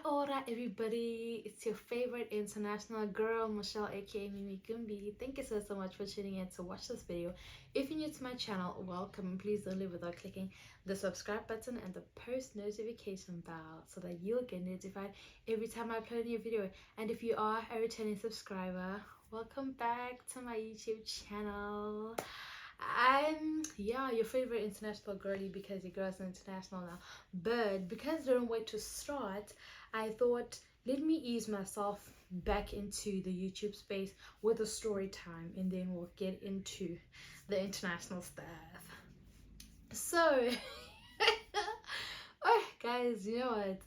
ora everybody, it's your favorite international girl, Michelle aka Mimi Gumbi. Thank you so much for tuning in to watch this video. If you're new to my channel, welcome. Please don't leave without clicking the subscribe button and the post notification bell so that you'll get notified every time I upload a new video. And if you are a returning subscriber, welcome back to my YouTube channel. I'm your favorite international girly because your girl's international now, but because I don't wait to start, I thought let me ease myself back into the YouTube space with a story time, and then we'll get into the international stuff. So oh guys, you know what,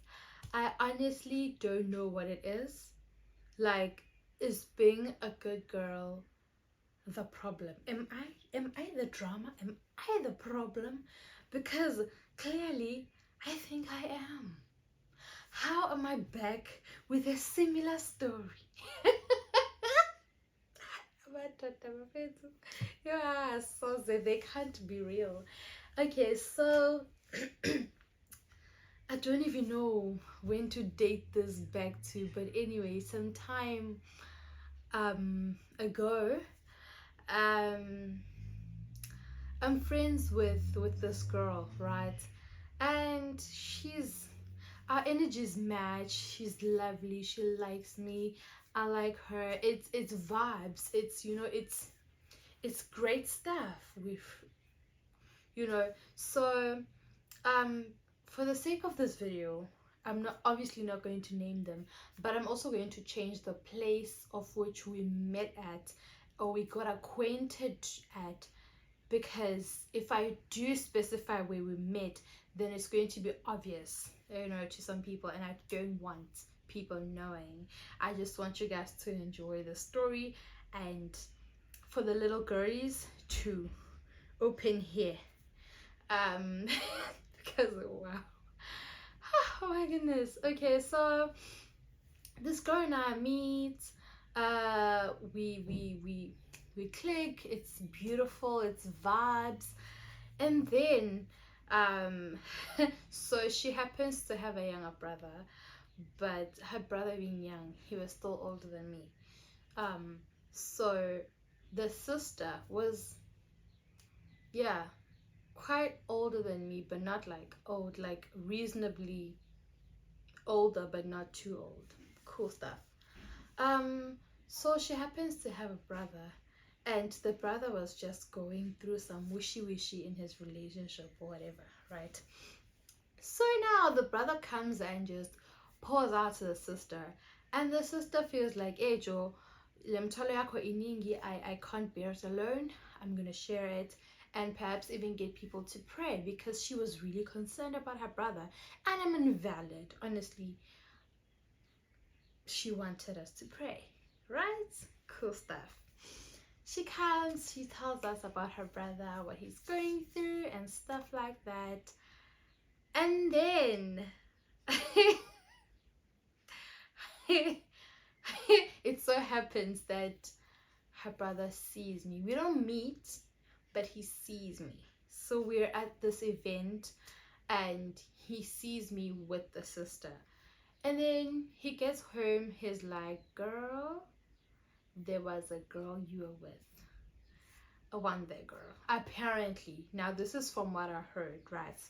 I honestly don't know what it is. Like, is being a good girl the problem? Am I the drama? Am I the problem? Because clearly I think I am. How am I back with a similar story? Yeah, so they can't be real. Okay, so I don't even know when to date this back to, but anyway, some time ago, um I'm friends with this girl, right? And our energies match. She's lovely, she likes me, I like her. It's vibes, it's, you know, it's great stuff with, you know. So um for the sake of this video, I'm not obviously not going to name them, but I'm also going to change the place of which we met at, or we got acquainted at, because if I do specify where we met, then it's going to be obvious, you know, to some people, and I don't want people knowing. I just want you guys to enjoy the story, and for the little girlies to open here, because wow, oh my goodness. Okay, so this girl and I meet, we click, it's beautiful, it's vibes. And then so she happens to have a younger brother, but her brother being young, he was still older than me. So the sister was, yeah, quite older than me, but not like old, like reasonably older but not too old. Cool stuff. So she happens to have a brother, and the brother was just going through some wishy-wishy in his relationship or whatever, right? So now the brother comes and just pours out to the sister, and the sister feels like, hey Joe, I can't bear it alone, I'm gonna share it, and perhaps even get people to pray, because she was really concerned about her brother. And I'm invalid, honestly, she wanted us to pray, right? Cool stuff. She comes, she tells us about her brother, what he's going through and stuff like that. And then it so happens that her brother sees me. We don't meet, but he sees me. So we're at this event and he sees me with the sister. And then he gets home, he's like, girl, there was a girl you were with, a wonder girl, apparently. Now this is from what I heard, right?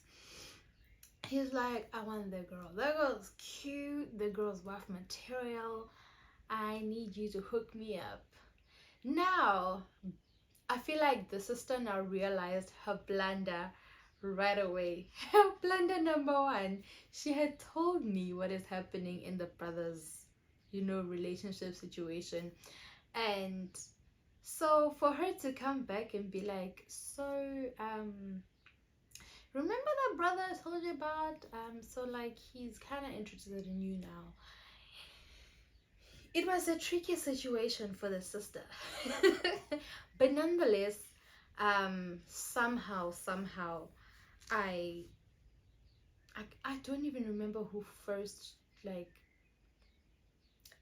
He's like, I want the girl, that girl's cute, the girl's worth material, I need you to hook me up. Now I feel like the sister now realized her blunder right away. Her blunder number one, she had told me what is happening in the brothers, you know, relationship situation. And so for her to come back and be like, so remember that brother I told you about, so like he's kind of interested in you now. It was a tricky situation for the sister. But nonetheless, somehow I don't even remember who first, like,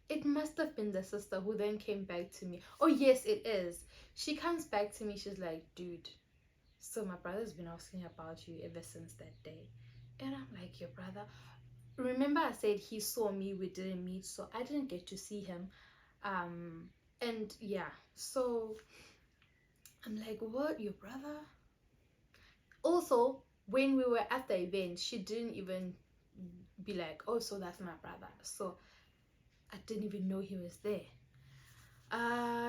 it must have been the sister who then came back to me. Oh yes, it is. She comes back to me, she's like, dude, so my brother's been asking about you ever since that day. And I'm like, your brother? remember I said he saw me, we didn't meet, so I didn't get to see him. And yeah, so I'm like, what, your brother? Also, when we were at the event, she didn't even be like, oh, so that's my brother. So I didn't even know he was there.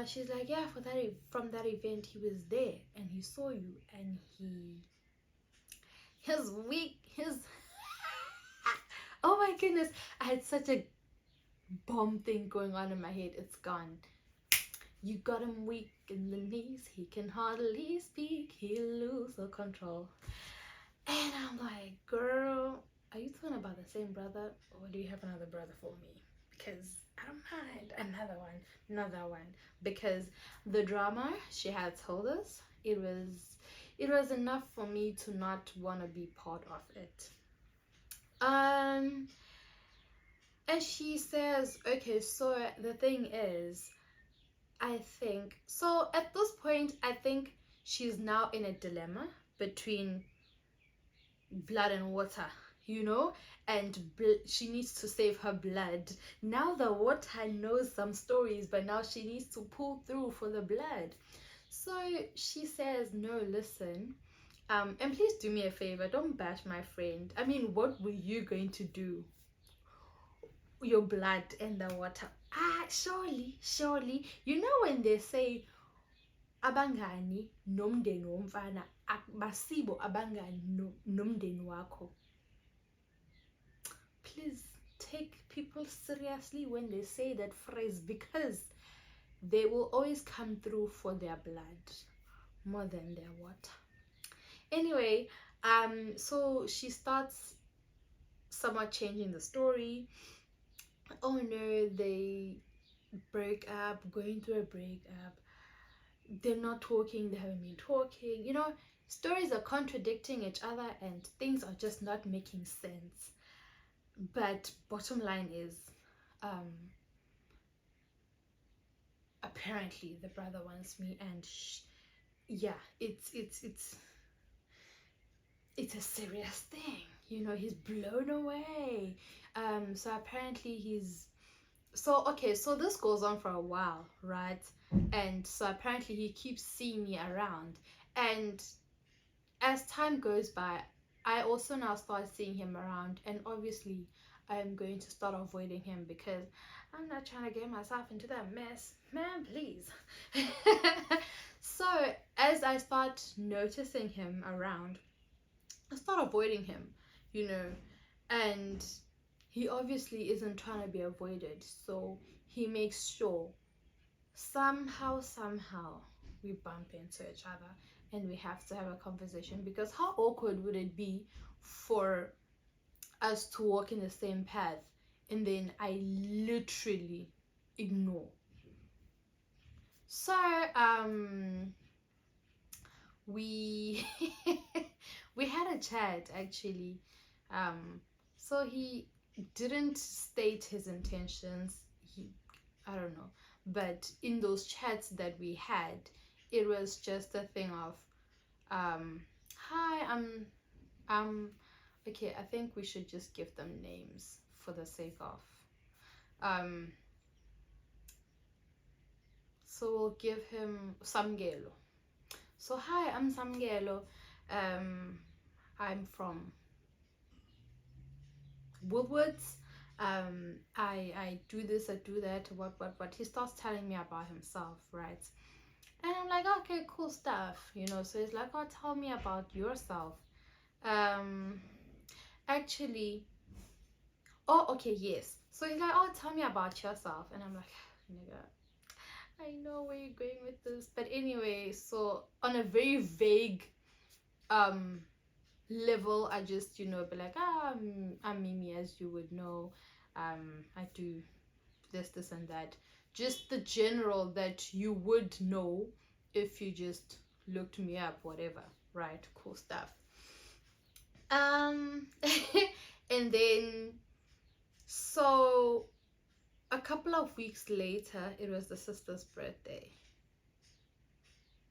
She's like, yeah, from that event he was there and he saw you and his weak his oh my goodness, I had such a bomb thing going on in my head. It's gone. You got him weak in the knees, he can hardly speak, he'll lose all control. And I'm like, girl, are you talking about the same brother or do you have another brother for me? Because I don't mind another one. Because the drama she had told us, it was enough for me to not want to be part of it. And she says, okay, so the thing is, I think so at this point I think she's now in a dilemma between blood and water, you know, and she needs to save her blood. Now the water knows some stories, but now she needs to pull through for the blood. So she says, no, listen, and please do me a favor, don't bash my friend. I mean, what were you going to do? Your blood and the water. Surely, you know when they say abangani nomndeni womfana basibo abangani nomndeni wakho. Please take people seriously when they say that phrase, because they will always come through for their blood more than their water. Anyway, so she starts somewhat changing the story. Oh no, they break up, going through a breakup. They're not talking, they haven't been talking. You know, stories are contradicting each other and things are just not making sense. But bottom line is, apparently the brother wants me, and yeah, it's a serious thing. You know, he's blown away. So apparently so this goes on for a while, right? And so apparently he keeps seeing me around, and as time goes by, I also now start seeing him around, and obviously I am going to start avoiding him because I'm not trying to get myself into that mess, man, please. So as I start noticing him around, I start avoiding him, you know, and he obviously isn't trying to be avoided, so he makes sure somehow we bump into each other and we have to have a conversation, because how awkward would it be for us to walk in the same path and then I literally ignore. So we we had a chat actually. So he didn't state his intentions. I don't know, but in those chats that we had, it was just a thing of hi, I'm okay. I think we should just give them names for the sake of so we'll give him Samgelo. So hi, I'm Samgelo. I'm from Woolworths. I do this, I do that, what. He starts telling me about himself, right? And I'm like, okay, cool stuff, you know. So he's like, oh, tell me about yourself. Actually, oh, okay, yes. So he's like, oh, tell me about yourself. And I'm like, nigga, I know where you're going with this. But anyway, so on a very vague level, I just, you know, be like, I'm Mimi, as you would know. I do this and that. Just the general that you would know if you just looked me up, whatever, right? Cool stuff. And then so a couple of weeks later, it was the sister's birthday,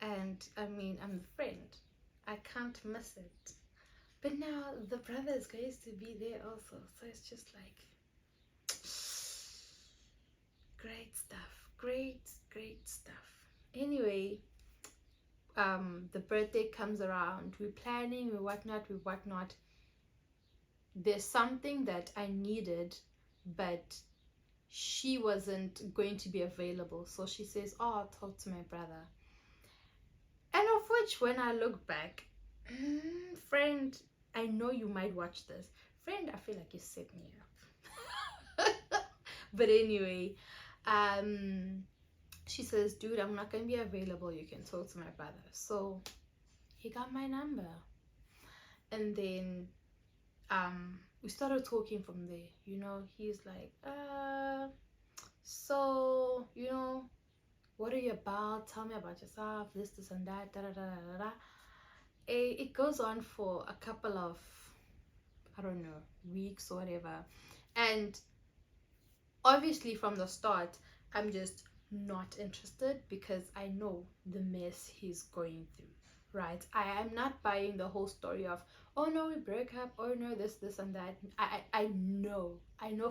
and I mean, I'm a friend, I can't miss it. But now the brother is going to be there also, so it's just like great stuff, great stuff. Anyway, the birthday comes around, we're planning, we whatnot. There's something that I needed, but she wasn't going to be available, so she says, oh, I'll talk to my brother. And of which, when I look back, friend, I know you might watch this, friend, I feel like you set me up. But anyway, she says, dude, I'm not gonna be available, you can talk to my brother. So he got my number, and then we started talking from there. He's like, so what are you about, tell me about yourself, this and that, da da da da da. It goes on for a couple of, I don't know, weeks or whatever, and obviously from the start I'm just not interested, because I know the mess he's going through, right? I am not buying the whole story of, oh no, we broke up, oh no, this and that. I know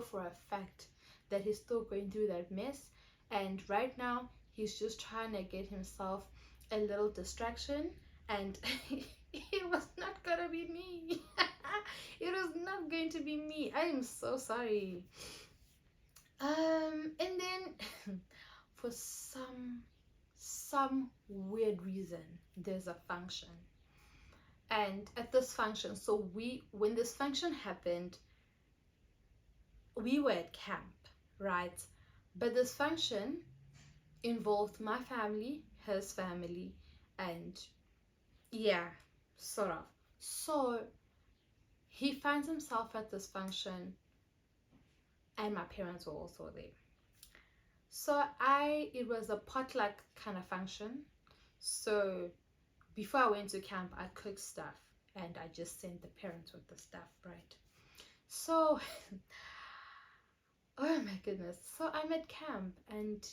for a fact that he's still going through that mess, and right now he's just trying to get himself a little distraction, and it was not gonna be me. It was not going to be me. I am so sorry. And then for some weird reason, there's a function, and at this function, so when this function happened, we were at camp, right? But this function involved my family, his family, and yeah, sort of. So he finds himself at this function, and my parents were also there. So it was a potluck kind of function. So before I went to camp, I cooked stuff and I just sent the parents with the stuff, right? So, oh my goodness. So I'm at camp and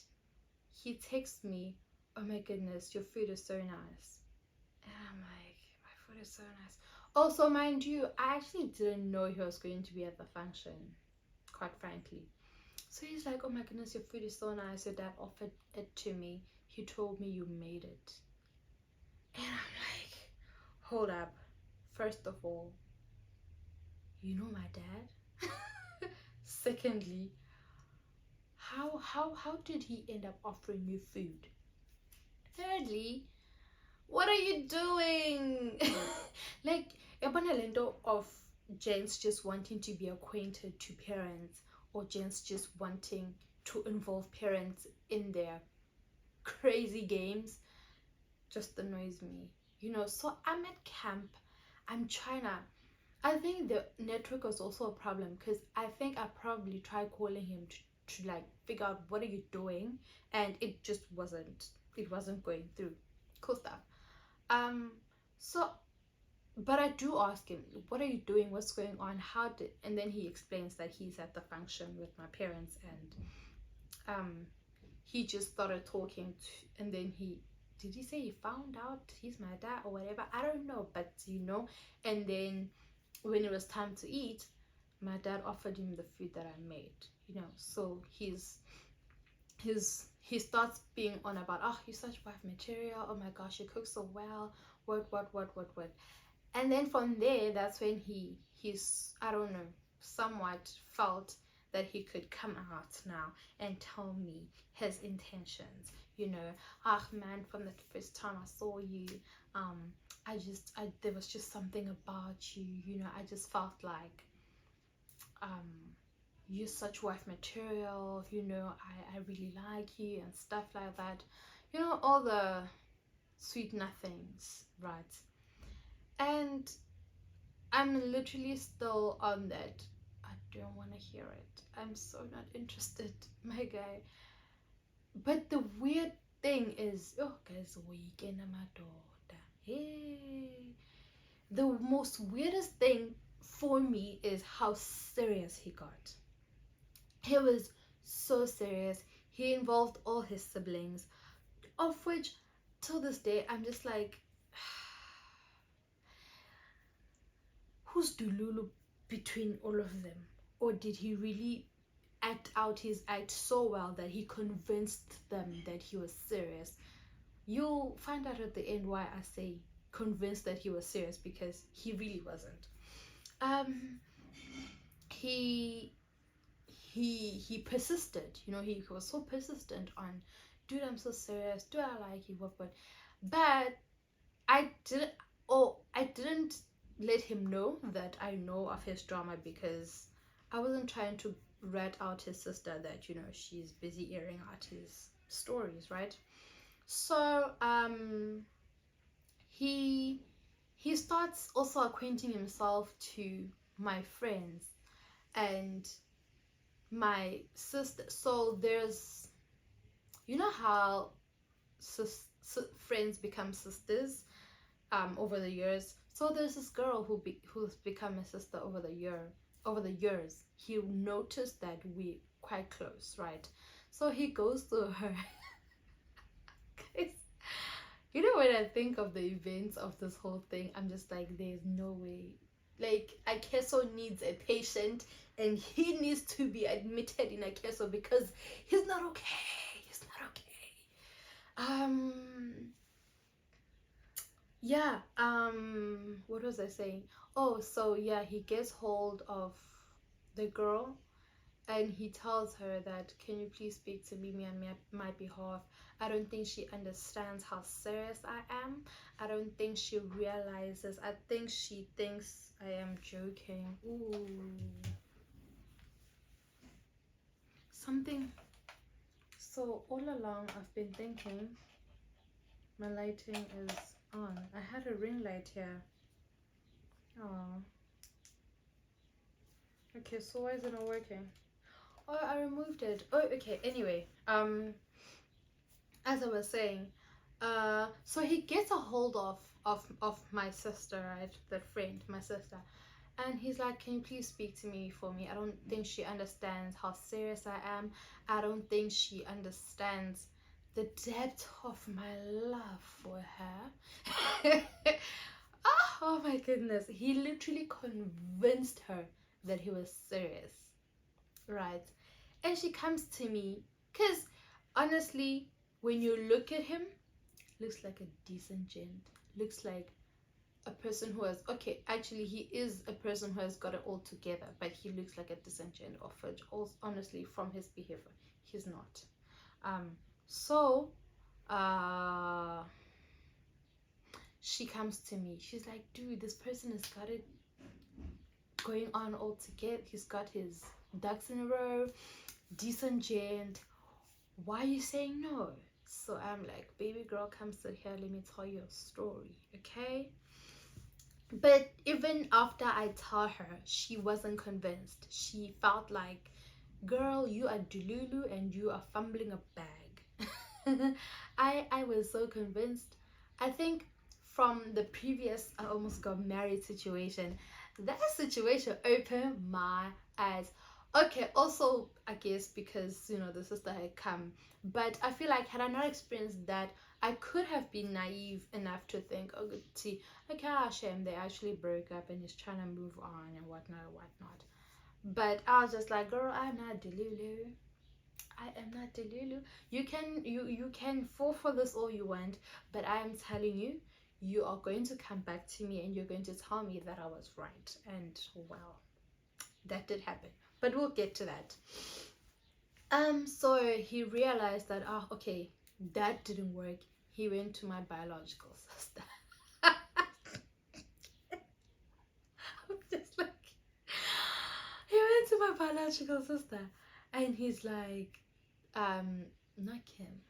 he texts me, oh my goodness, your food is so nice. And I'm like, my food is so nice. Also, mind you, I actually didn't know he was going to be at the function, quite frankly. So he's like, oh my goodness, your food is so nice. Your dad offered it to me. He told me you made it. And I'm like, hold up. First of all, you know my dad? Secondly, how did he end up offering you food? Thirdly, what are you doing? Like, Ebanalendo of gents just wanting to be acquainted to parents, or gents just wanting to involve parents in their crazy games, just annoys me. So I'm at camp, I'm trying to, I think the network was also a problem, because I think I probably tried calling him to like figure out what are you doing, and it just wasn't going through. Cool stuff. So, but I do ask him, what are you doing, what's going on, and then he explains that he's at the function with my parents, and he just started talking and then did he say he found out he's my dad or whatever? I don't know, but and then when it was time to eat, my dad offered him the food that I made, so he starts being on about, oh, you're such wife material, oh my gosh, you cook so well, what. And then from there, that's when he's, I don't know, somewhat felt that he could come out now and tell me his intentions. Ah man, from the first time I saw you, there was just something about you, I just felt like you're such wife material, I really like you and stuff like that. All the sweet nothings, right? And I'm literally still on that. I don't want to hear it. I'm so not interested, my guy. But the weird thing is, oh guys, weekend amadoda. Hey. The most weirdest thing for me is how serious he got. He was so serious. He involved all his siblings, of which till this day I'm just like, who's Dululu between all of them? Or did he really act out his act so well that he convinced them that he was serious? You'll find out at the end why I say convinced that he was serious, because he really wasn't. He persisted, he was so persistent on, dude, I'm so serious, dude, I like you, what. But I didn't let him know that I know of his drama, because I wasn't trying to rat out his sister that she's busy airing out his stories, right? So he starts also acquainting himself to my friends and my sister. So there's, how friends become sisters over the years. So there's this girl who's become a sister over the years. He noticed that we're quite close, right? So he goes to her. When I think of the events of this whole thing, I'm just like, there's no way. Like, Akeso needs a patient, and he needs to be admitted in Akeso because he's not okay. He's not okay. Yeah. What was I saying? Oh, so yeah, he gets hold of the girl, and he tells her that, can you please speak to me on my behalf? I don't think she understands how serious I am. I don't think she realizes. I think she thinks I am joking. Ooh. Something. So all along I've been thinking my lighting is on. I had a ring light here. Oh. Okay, so why is it not working? Oh, I removed it. Oh, okay. Anyway, as I was saying, so he gets a hold of my sister, right? The friend, my sister, and he's like, can you please speak to me for me? I don't think she understands how serious I am. I don't think she understands the depth of my love for her. Oh my goodness, he literally convinced her that he was serious, right? And she comes to me, because honestly, when you look at him, looks like a decent gent, looks like a person who has, okay, actually he is a person who has got it all together, but he looks like a decent gent. Of which, also, honestly, from his behavior, he's not. So she comes to me, she's like, dude, this person has got it going on all together, he's got his ducks in a row, decent gent, why are you saying no? So I'm like, baby girl, come sit here, let me tell you a story, okay? But even after I tell her, she wasn't convinced. She felt like, girl, you are Dululu and you are fumbling a bag. I was so convinced. I think from the previous I almost got married situation, that situation opened my eyes. Okay, also I guess because the sister had come, but I feel like had I not experienced that, I could have been naive enough to think, oh, see, okay, Hashem, they actually broke up and he's trying to move on and whatnot. But I was just like, girl, I'm not Delulu. I am not Delulu. You can fall for this all you want, but I am telling you, you are going to come back to me and you're going to tell me that I was right. And well, that did happen. But we'll get to that. So he realized that, okay, that didn't work. He went to my biological sister. Just like, he went to my biological sister, and he's like, not Kim.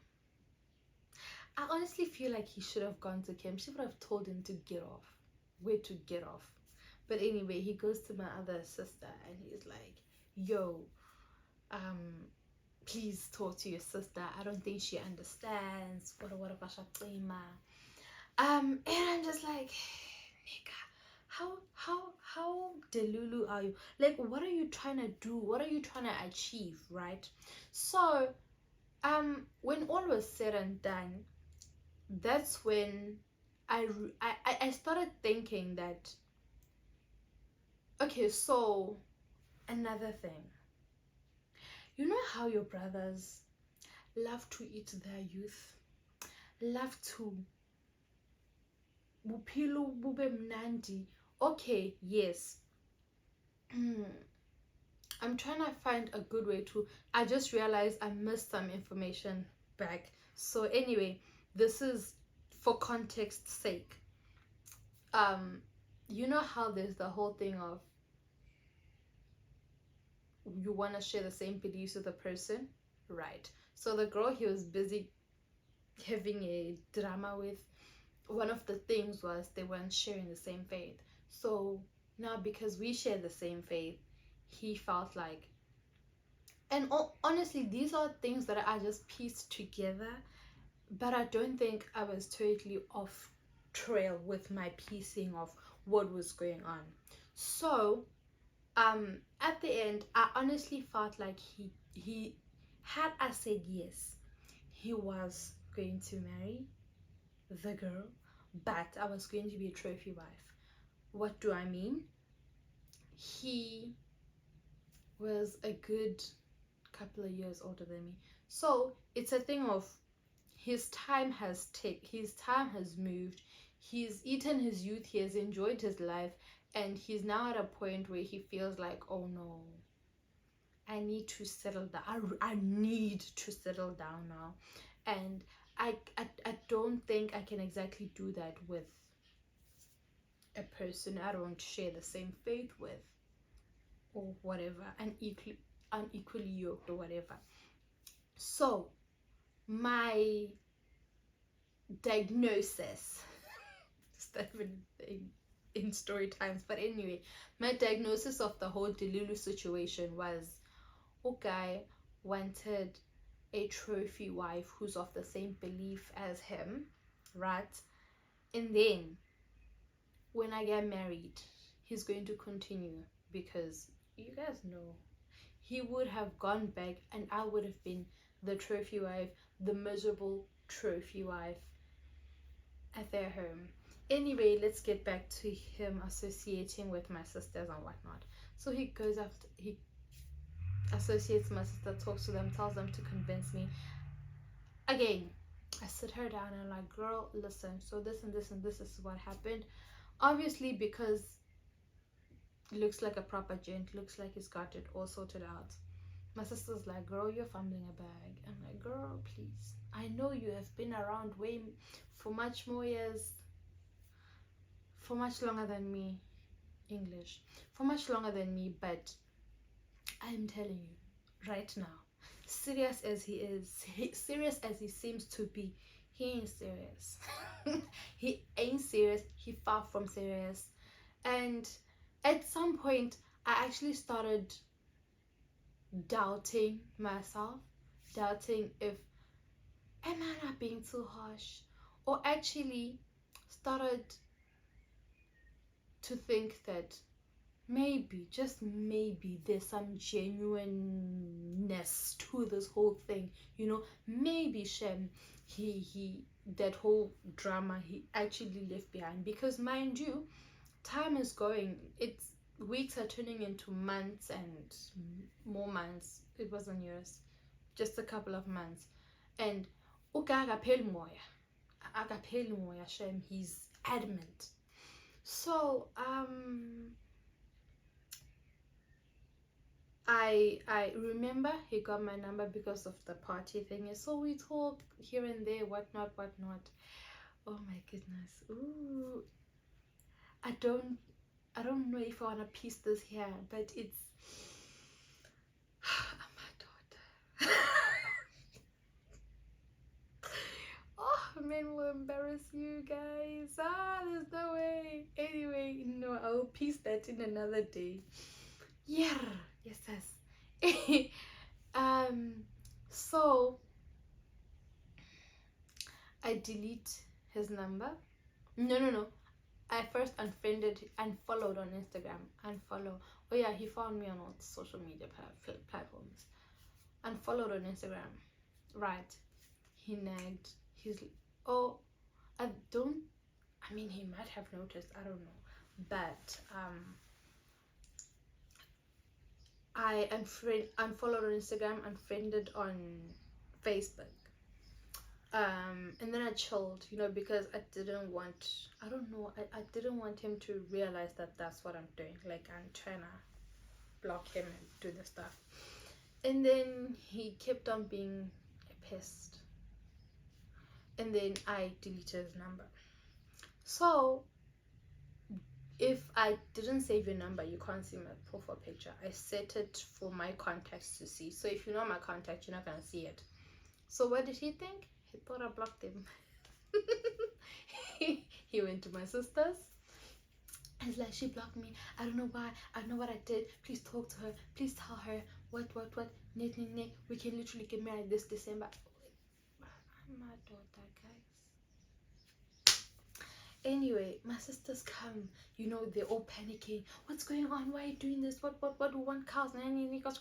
I honestly feel like he should have gone to Kim. She would have told him to get off, where to get off. But anyway, he goes to my other sister and he's like, yo, please talk to your sister. I don't think she understands. And I'm just like, nigga, how delulu are you? Like, what are you trying to do? What are you trying to achieve, right? So when all was said and done, that's when I started thinking that Okay, so another thing. You know how your brothers love to eat their youth? Love to buphilo bube mnandi. Okay, yes. I'm trying to find a good way to. I just realized I missed some information back. So anyway, this is for context's sake. You know how there's the whole thing of you want to share the same beliefs with the person, right? So the girl he was busy having a drama with, one of the things was they weren't sharing the same faith. So now because we share the same faith, he felt like, and honestly these are things that I just pieced together, but I don't think I was totally off trail with my piecing of what was going on. So at the end I honestly felt like he had I said yes, he was going to marry the girl, but I was going to be a trophy wife. What do I mean? He was a good couple of years older than me, so it's a thing of his time has moved. He's eaten his youth, he has enjoyed his life, and he's now at a point where he feels like, oh no, I need to settle down. I need to settle down now. And I don't think I can exactly do that with a person I don't share the same faith with or whatever, unequally yoked or whatever. So my diagnosis is that in story times, but anyway, my diagnosis of the whole Delulu situation was, okay, wanted a trophy wife who's of the same belief as him, right? And then when I get married, he's going to continue, because you guys know he would have gone back and I would have been the trophy wife, the miserable trophy wife at their home. Anyway, let's get back to him associating with my sisters and whatnot. So he goes after, he associates my sister, talks to them, tells them to convince me. Again, I sit her down and I'm like, girl, listen, so this and this and this is what happened. Obviously, because looks like a proper gent, looks like he's got it all sorted out. My sister's like, girl, you're fumbling a bag. I'm like, girl, please. I know you have been around way for much more years, for much longer than me. English. For much longer than me, but I'm telling you, right now, serious as he is, serious as he seems to be, he ain't serious. He ain't serious. He far from serious. And at some point, I actually started doubting myself, doubting if am I not being too harsh, or actually started to think that maybe, just maybe, there's some genuineness to this whole thing. You know, maybe Shem, he that whole drama he actually left behind, because mind you, time is going. It's weeks are turning into months and more months. It wasn't years, just a couple of months, and Shem, he's adamant. So I remember he got my number because of the party thing, so we talk here and there, whatnot. Oh my goodness. Ooh, I don't know if I want to piece this here, but it's my daughter. Oh man, will embarrass you guys. There's no way. Anyway, no, I'll piece that in another day. Yeah, yes. So I delete his number. No. I first unfollowed on Instagram. Unfollow. Oh yeah, he found me on all social media platforms. Unfollowed on Instagram. Right. He nagged. Oh, I don't. I mean, he might have noticed. I don't know. But I unfollowed on Instagram, unfriended on Facebook. And then I chilled, you know, because I didn't want, I don't know, I didn't want him to realize that that's what I'm doing. Like, I'm trying to block him and do the stuff. And then he kept on being a pest. And then I deleted his number. So if I didn't save your number, you can't see my profile picture. I set it for my contacts to see. So if you know my contact, you're not gonna see it. So what did he think? He thought I blocked him. He went to my sister's. It's like, she blocked me. I don't know why. I don't know what I did. Please talk to her. Please tell her what. Net. We can literally get married this December. I'm my daughter, guys. Anyway, my sisters come. You know, they're all panicking. What's going on? Why are you doing this? What do you want cars? And I'm like,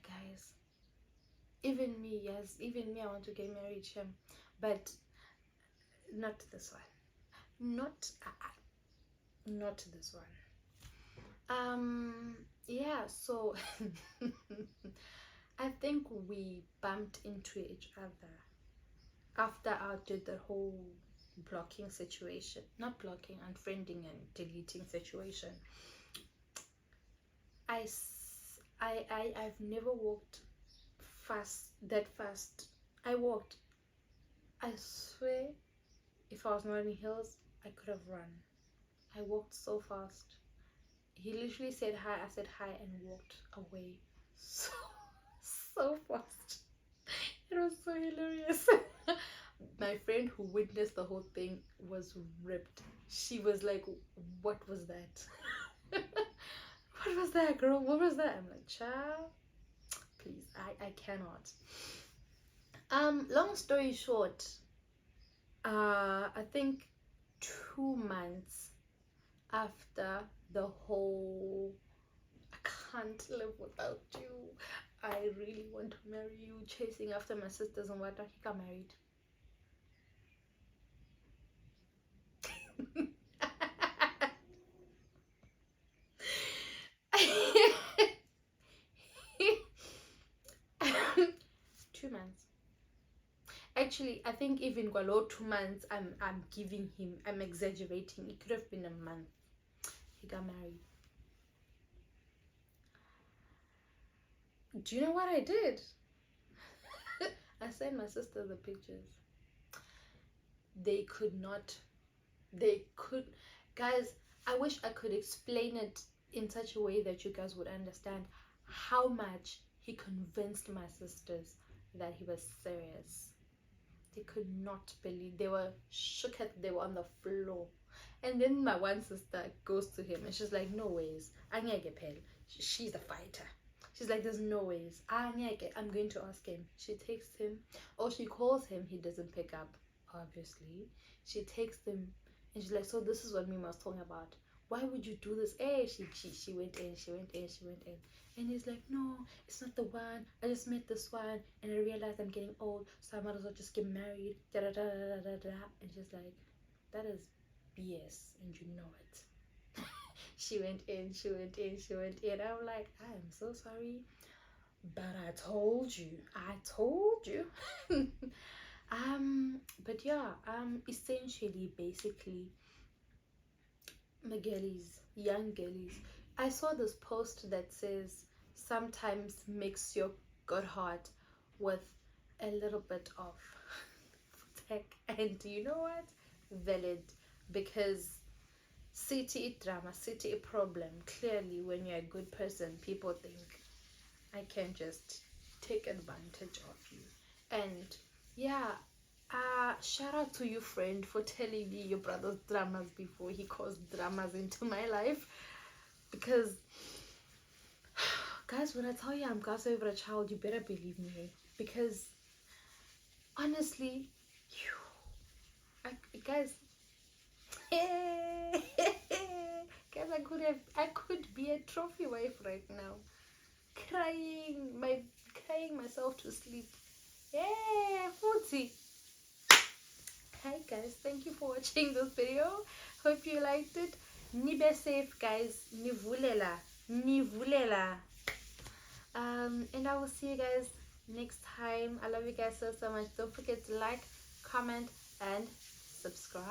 guys. Even me, yes. Even me, I want to get married, Shem. But not this one. Not this one. Yeah, so I think we bumped into each other after I did the whole blocking situation. Not blocking, unfriending and deleting situation. I've never walked that fast. I walked, I swear, if I was not in heels, I could have run. I walked so fast. He literally said hi, I said hi, and walked away so fast. It was so hilarious. My friend who witnessed the whole thing was ripped. She was like, what was that? What was that, girl? What was that? I'm like, child, please, I cannot. Long story short, I think 2 months after the whole I can't live without you, I really want to marry you, chasing after my sisters and whatnot, he got married. 2 months. Actually, I think even kwalo 2 months, I'm exaggerating. It could have been a month. He got married. Do you know what I did? I sent my sister the pictures. Guys, I wish I could explain it in such a way that you guys would understand how much he convinced my sisters that he was serious. They could not believe. They were shook at, they were on the floor. And then my one sister goes to him and she's like, no ways, she's a fighter. She's like, there's no ways, I'm going to ask him. She texts him, or she calls him, he doesn't pick up, obviously. She texts him and she's like, so this is what Mima was talking about, why would you do this? She went in. And he's like, no, it's not the one, I just met this one and I realized I'm getting old, so I might as well just get married, and she's like, that is BS and you know it. She went in. I'm like, I am so sorry, but I told you. But yeah, essentially, basically, my girlies, young girlies, I saw this post that says sometimes mix your good heart with a little bit of tech, and you know what, valid, because city drama, city problem. Clearly, when you're a good person, people think I can just take advantage of you. And yeah, shout out to you, friend, for telling me your brother's dramas before he caused dramas into my life. Because guys, when I tell you I'm gas over a child, you better believe me. Because honestly, guys, guys, I could be a trophy wife right now, crying myself to sleep. Yeah, 40. Hi guys, thank you for watching this video. Hope you liked it. Nibe safe, guys. Nivulela. And I will see you guys next time. I love you guys so much. Don't forget to like, comment, and subscribe.